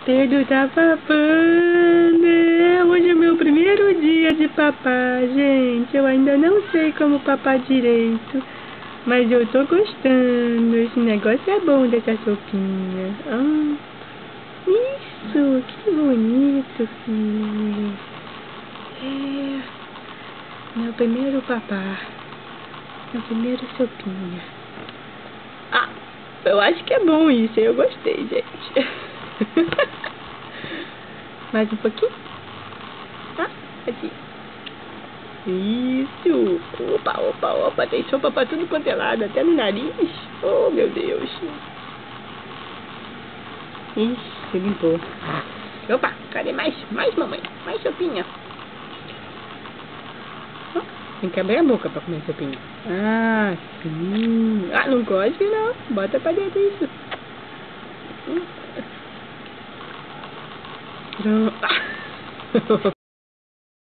Pedro tá papando. Hoje é meu primeiro dia de papar, gente. Eu ainda não sei como papar direito, mas eu tô gostando. Esse negócio é bom dessa sopinha. Isso, que bonito, filho. É, meu primeiro papar. Meu primeiro sopinha. Eu acho que é bom isso. Eu gostei, gente. Mais um pouquinho. Aqui. Isso. Opa. Tem sopa pra tudo quanto é lado. Até no nariz. Oh, meu Deus. Ixi, limpou. Opa, cadê mais? Mais, mamãe. Mais sopinha. Tem que abrir a boca pra comer sopinha. Sim. Não gosto não. Bota pra dentro isso. Pronto.